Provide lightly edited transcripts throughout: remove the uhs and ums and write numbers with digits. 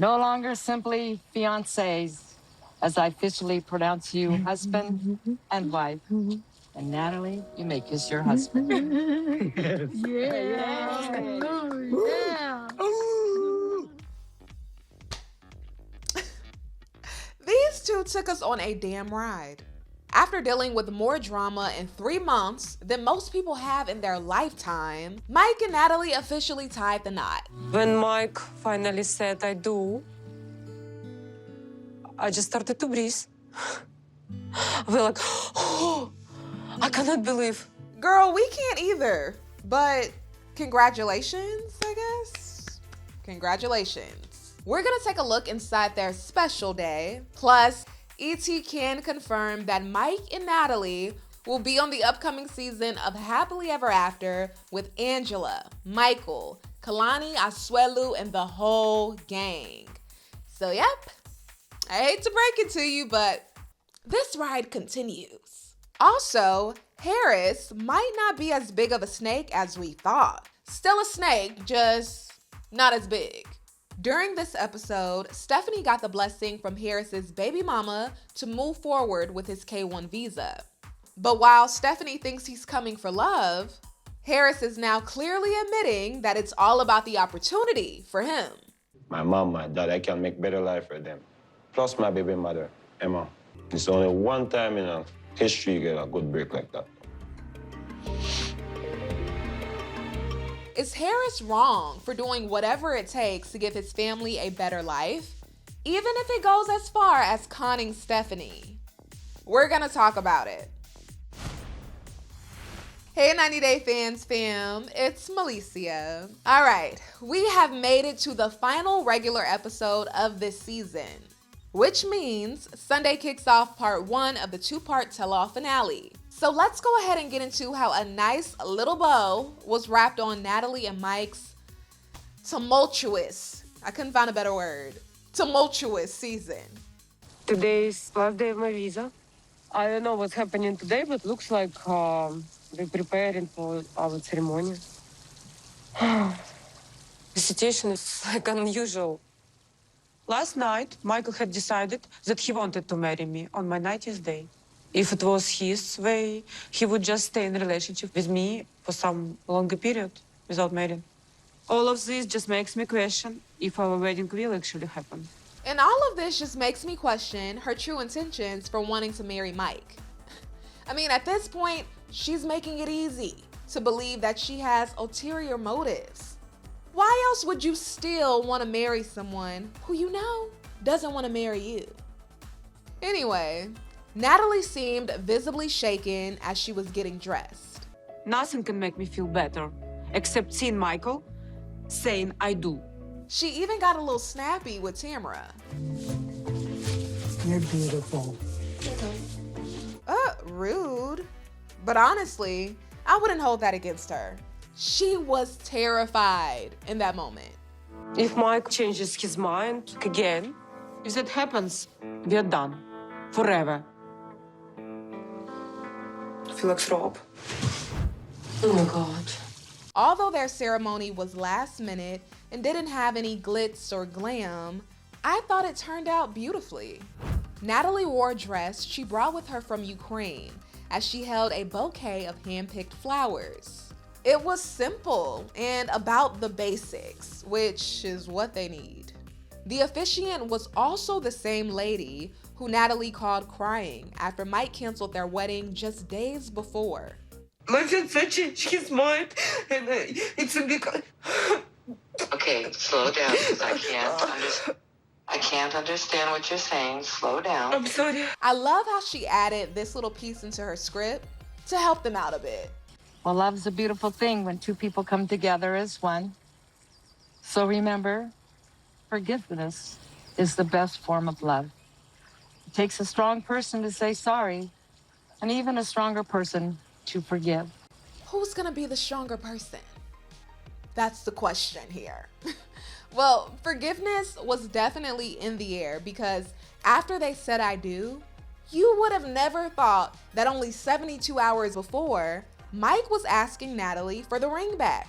No longer simply fiancés, as I officially pronounce you husband and wife. And Natalie, you may kiss your husband. These two took us on a damn ride. After dealing with more drama in 3 months than most people have in their lifetime, Mike and Natalie officially tied the knot. When Mike finally said I do, I just started to breathe. We're like, oh, I cannot believe. Girl, we can't either. But congratulations, I guess. Congratulations. We're gonna take a look inside their special day. Plus, ET can confirm that Mike and Natalie will be on the upcoming season of Happily Ever After with Angela, Michael, Kalani, Asuelu, and the whole gang. So yep, I hate to break it to you, but this ride continues. Also, Harris might not be as big of a snake as we thought. Still a snake, just not as big. During this episode, Stephanie got the blessing from Harris's baby mama to move forward with his K-1 visa. But while Stephanie thinks he's coming for love, Harris is now clearly admitting that it's all about the opportunity for him. My mom, my dad, I can make better life for them. Plus my baby mother, Emma. It's only one time in history you get a good break like that. Is Harris wrong for doing whatever it takes to give his family a better life, even if it goes as far as conning Stephanie? We're gonna talk about it. Hey 90 Day Fans fam, it's Melicia. All right, we have made it to the final regular episode of this season, which means Sunday kicks off part 1 of the 2-part tell-all finale. So let's go ahead and get into how a nice little bow was wrapped on Natalie and Mike's tumultuous, I couldn't find a better word, tumultuous season. Today is last day of my visa. I don't know what's happening today, but looks like we're preparing for our ceremony. The situation is like unusual. Last night, Michael had decided that he wanted to marry me on my 90th day. If it was his way, he would just stay in a relationship with me for some longer period without marrying. All of this just makes me question if our wedding will actually happen. And all of this just makes me question her true intentions for wanting to marry Mike. I mean, at this point, she's making it easy to believe that she has ulterior motives. Why else would you still want to marry someone who you know doesn't want to marry you? Anyway, Natalie seemed visibly shaken as she was getting dressed. Nothing can make me feel better except seeing Michael saying I do. She even got a little snappy with Tamara. You're beautiful. Rude. But honestly, I wouldn't hold that against her. She was terrified in that moment. If Mike changes his mind again, if that happens, we are done. Forever. I feel like throw up. Oh my God. Although their ceremony was last minute and didn't have any glitz or glam, I thought it turned out beautifully. Natalie wore a dress she brought with her from Ukraine as she held a bouquet of hand-picked flowers. It was simple and about the basics, which is what they need. The officiant was also the same lady who Natalie called crying after Mike canceled their wedding just days before. My fiancé changed his mind, and it's a big... Okay, slow down, because I can't understand what you're saying. Slow down. I'm sorry. I love how she added this little piece into her script to help them out a bit. Well, love's a beautiful thing when two people come together as one. So remember, forgiveness is the best form of love. It takes a strong person to say sorry, and even a stronger person to forgive. Who's gonna be the stronger person? That's the question here. Well, forgiveness was definitely in the air because after they said I do, you would have never thought that only 72 hours before, Mike was asking Natalie for the ring back.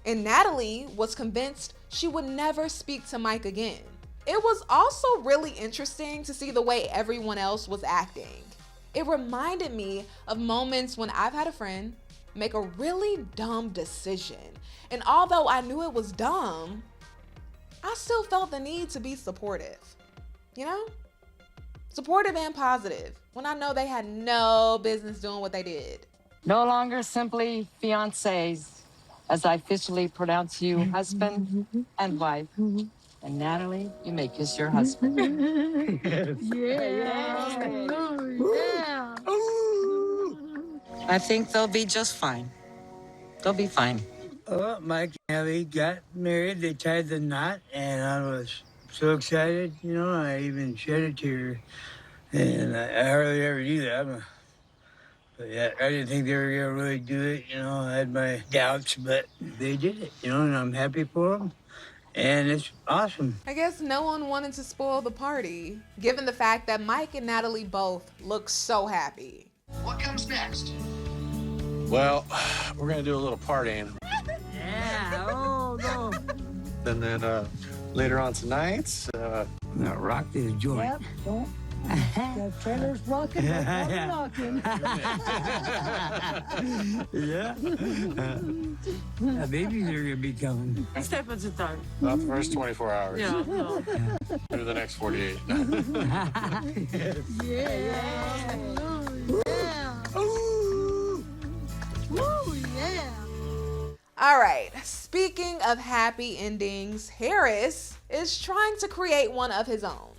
And Natalie was convinced she would never speak to Mike again. It was also really interesting to see the way everyone else was acting. It reminded me of moments when I've had a friend make a really dumb decision. And although I knew it was dumb, I still felt the need to be supportive. You know? Supportive and positive when I know they had no business doing what they did. No longer simply fiancés, as I officially pronounce you husband and wife. And Natalie, you may kiss your husband. I think they'll be just fine. They'll be fine. Mike and Natalie got married. They tied the knot, and I was so excited. You know, I even shed a tear. And I hardly ever do that. But yeah, I didn't think they were going to really do it. You know, I had my doubts, but they did it, you know, and I'm happy for them. And it's awesome. I guess no one wanted to spoil the party, given the fact that Mike and Natalie both look so happy. What comes next? Well, we're gonna do a little partying. Yeah, oh, no. And then later on tonight, Now rock this joint. Yep, the trailer's rocking, I'm rocking. Yeah. Babies are going to be coming. One step at a time. not the first 24 hours. Yeah, no. Through the next 48. All right, speaking of happy endings, Harris is trying to create one of his own.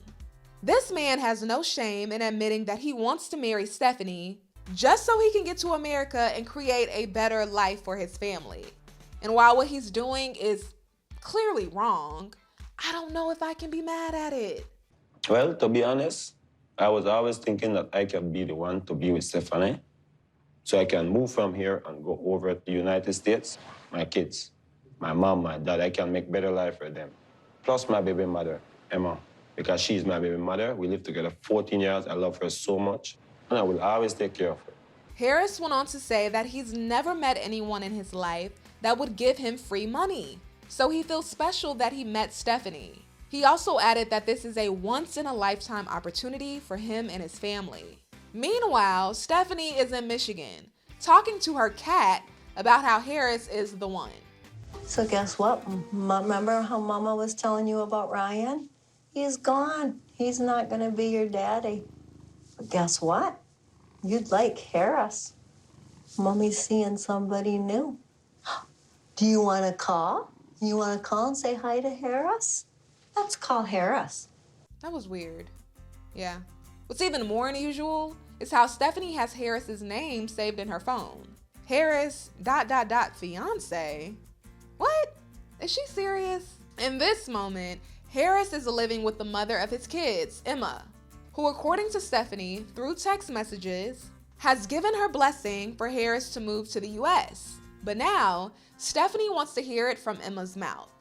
This man has no shame in admitting that he wants to marry Stephanie just so he can get to America and create a better life for his family. And while what he's doing is clearly wrong, I don't know if I can be mad at it. Well, to be honest, I was always thinking that I can be the one to be with Stephanie, so I can move from here and go over to the United States. My kids, my mom, my dad, I can make better life for them. Plus my baby mother, Emma, because she's my baby mother. We lived together 14 years. I love her so much, and I will always take care of her. Harris went on to say that he's never met anyone in his life that would give him free money, so he feels special that he met Stephanie. He also added that this is a once-in-a-lifetime opportunity for him and his family. Meanwhile, Stephanie is in Michigan, talking to her cat about how Harris is the one. So guess what? Remember how Mama was telling you about Ryan? He's gone. He's not going to be your daddy. But guess what? You'd like Harris. Mommy's seeing somebody new. Do you want to call? You want to call and say hi to Harris? Let's call Harris. That was weird. Yeah. What's even more unusual is how Stephanie has Harris's name saved in her phone. Harris ... Fiance. What? Is she serious? In this moment, Harris is living with the mother of his kids, Emma, who, according to Stephanie, through text messages, has given her blessing for Harris to move to the US. But now, Stephanie wants to hear it from Emma's mouth.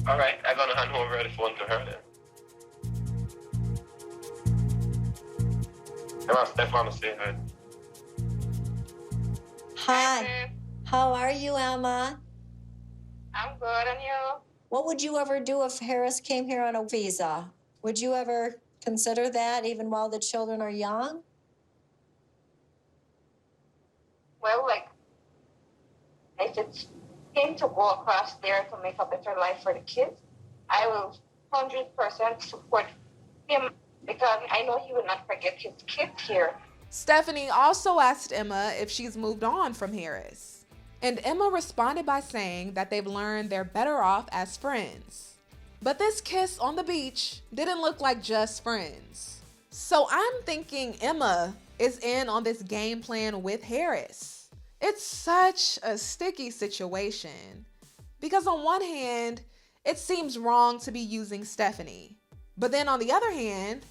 All right, I'm gonna hand over the phone to her then. Emma, Steph wanna say hi. Hi. How are you, Emma? I'm good, and you? What would you ever do if Harris came here on a visa? Would you ever consider that even while the children are young? Well, if it's him to go across there to make a better life for the kids, I will 100% support him because I know he will not forget his kids here. Stephanie also asked Emma if she's moved on from Harris. And Emma responded by saying that they've learned they're better off as friends. But this kiss on the beach didn't look like just friends. So I'm thinking Emma is in on this game plan with Harris. It's such a sticky situation because on one hand, it seems wrong to be using Stephanie. But then on the other hand,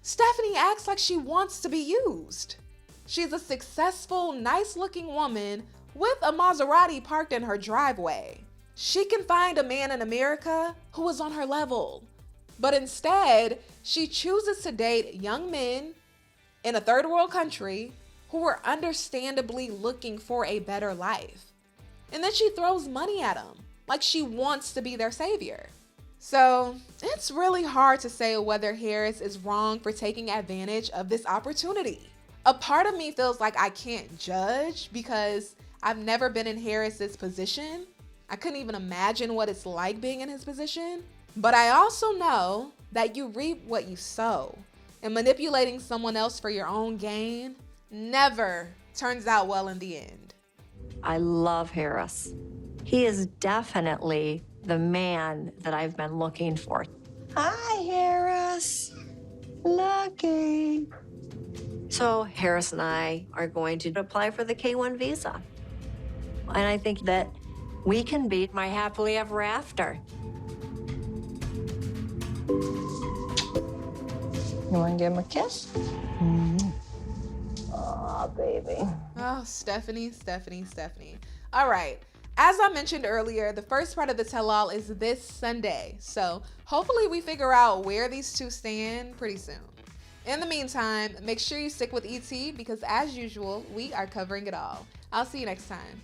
Stephanie acts like she wants to be used. She's a successful, nice-looking woman with a Maserati parked in her driveway. She can find a man in America who is on her level. But instead, she chooses to date young men in a third world country who are understandably looking for a better life. And then she throws money at them like she wants to be their savior. So it's really hard to say whether Harris is wrong for taking advantage of this opportunity. A part of me feels like I can't judge because I've never been in Harris's position. I couldn't even imagine what it's like being in his position. But I also know that you reap what you sow, and manipulating someone else for your own gain never turns out well in the end. I love Harris. He is definitely the man that I've been looking for. Hi, Harris. Lucky. So Harris and I are going to apply for the K-1 visa. And I think that we can be my happily ever after. You want to give him a kiss? Aw, baby. Oh, Stephanie. All right. As I mentioned earlier, the first part of the tell-all is this Sunday. So hopefully we figure out where these two stand pretty soon. In the meantime, make sure you stick with ET because as usual, we are covering it all. I'll see you next time.